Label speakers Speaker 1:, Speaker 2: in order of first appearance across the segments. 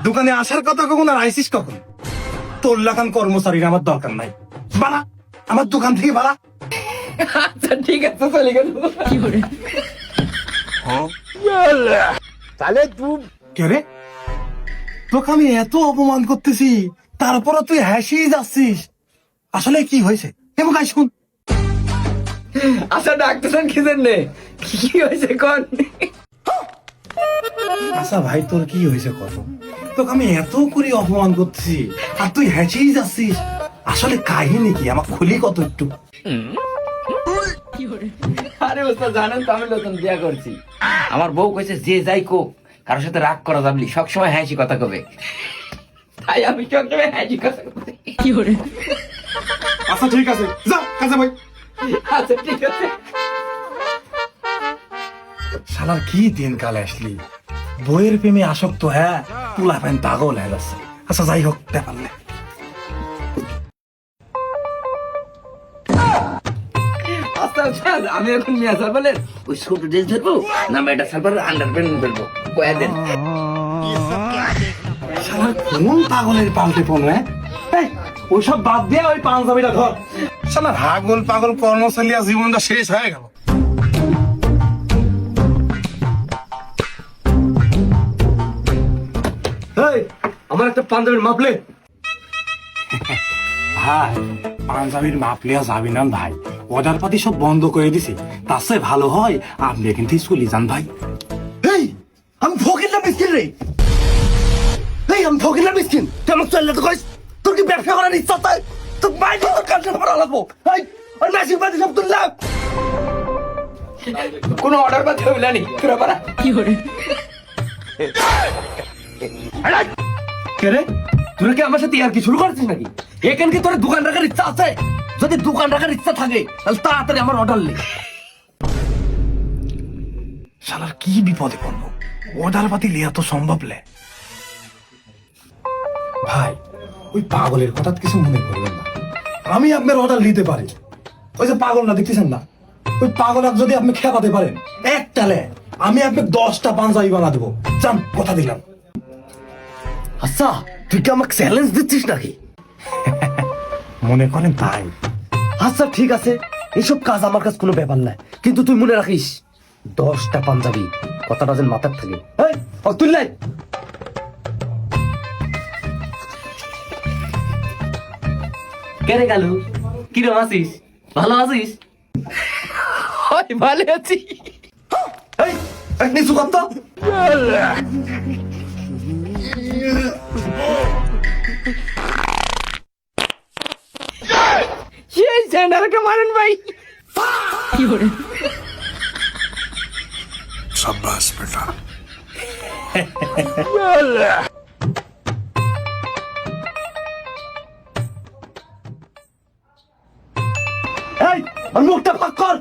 Speaker 1: দোকানে আসার কথা কখন আর আইসিস কখন? তোর লাগান কর্মচারীর আমার দরকার নাই, বাড়া আমার দোকান থেকে বাড়া।
Speaker 2: আচ্ছা ঠিক আছে, চলে গেল।
Speaker 3: তাহলে তুই
Speaker 1: কে রে, তোকে আমি এত অপমান করতেছি তারপরে তুই হাসিয়ে যাচ্ছিস, আসলে কি হয়েছে এবং শুন।
Speaker 2: আচ্ছা ডাকতেছেন কি জন্যে, কি হয়েছে কোন?
Speaker 1: আচ্ছা ভাই তোর কি হয়েছে কত? তোকে আমি এত করে অপমান করতেছি আর তুই হেঁচেই যাচ্ছিস, আসলে কাহিনী কি আমার খুলি কত একটু।
Speaker 2: আরে ওস্তাদ জানেন তো আমি নতুন বিয়া করছি, আমার বউ কইছে যে যাই কোক কারোর সাথে রাগ করা যাবলি, সবসময় হাসি কথা কবে, তাই আমি সবসময় হাসি কথা কবে।
Speaker 1: আচ্ছা ঠিক আছে, যা কাজে ভাই।
Speaker 2: আচ্ছা ঠিক আছে।
Speaker 1: শালার কি দিন কালে আসলি, বইয়ের প্রেমে আসক্ত, হ্যাঁ তুলা প্যান পাগল হয়ে যাচ্ছে। আচ্ছা যাই হোক, ব্যাপার নেই।
Speaker 2: আচ্ছা স্যার, আমি এখন মিয়া স্যার বলেন ওই ছোট ড্রেস ধরবো না মেয়েটা স্যার আন্ডার প্যান্ট ধরবো, কয়া দেন।
Speaker 1: শালার কোন পাগলের পাল্টে ফোন, হ্যাঁ ওইসব বাদ দিয়ে ওই পাঞ্জাবিটা ধর। শালার হাগল পাগল কর্মচারী জীবনটা শেষ হয়ে গেল।
Speaker 3: আমার একটা পাঞ্জাবির মাপলে।
Speaker 1: ভাই পাঞ্জাবির মাপ লিয়া যাবি না ভাই, অর্ডার পাতি সব বন্ধ করে দিছি, তার চেয়ে ভালো হয় আপনি এখান থেকে চলে যান ভাই।
Speaker 3: এই আমি ফকির না মিসকিন রে, এই আমি ফকির না মিসকিন, তুই আমার চললে তো কইস তোর কি ব্যবসা করার ইচ্ছা তাই তোর বাইরে তোর কাছে পড়া লাগবো। এই আর মাসিক বাড়ি সব তুললাম,
Speaker 2: কোনো অর্ডার পাতে হইলা নি তোরা পারা কি করে।
Speaker 3: কে রে তুই কি আমার সাথে আর কি শুরু করছিস নাকি? এখান কি তোর দোকান রাখার ইচ্ছা আছে? যদি দোকান রাখার ইচ্ছা থাকে তাহলে তাড়াতাড়ি আমার অর্ডার লে।
Speaker 1: শালার কি বিপদে পড়লো, অর্ডার পাতি লিয়া তো সম্ভব লে। ভাই ওই পাগলের কথা কিছু মনে করবেন না, আমি আপনার অর্ডার নিতে পারি। ওই যে পাগল না দেখতেছেন না, ওই পাগল যদি আপনি খেপাতে পারেন একটালে আমি আপনাকে 10টা পাঞ্জাবি বানা দেবো, চান কথা দিলাম।
Speaker 3: আচ্ছা তুই কি আমাকে চ্যালেঞ্জ দিচ্ছিস নাকি?
Speaker 1: মনে করেন তাই।
Speaker 3: আচ্ছা ঠিক আছে, এইসব কাজ আমার কাছে কোনো ব্যাপার নাই, কিন্তু তুই মনে রাখিস 10টা পাঞ্জাবি কথাটা যেন মাথার থাকে। এই তুই লাই
Speaker 2: কেরে গেল, কিরম আছিস, ভালো আছিস? ভালো আছি।
Speaker 3: এই এক নিচু কর তো।
Speaker 2: সেই স্যান্ডালকে মারেন ভাই। কি করে
Speaker 1: শাবাশ বেটা।
Speaker 3: এই আর মুখটা ফাঁক কর।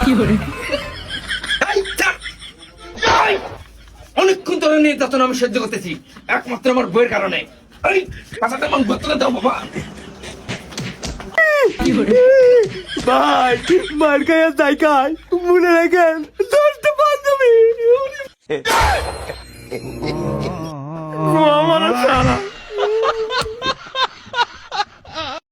Speaker 2: কি করে
Speaker 3: অনেকক্ষণ ধরে নির্যাতন আমি সহ্য করতেছি, একমাত্র আমার বইয়ের কারণে। এই পাশাতে আমার বোতলে দাও বাবা। ভাই মার খায় যাই খায়, মনে রাখেন 10টা পাঞ্জাবি আমার সারা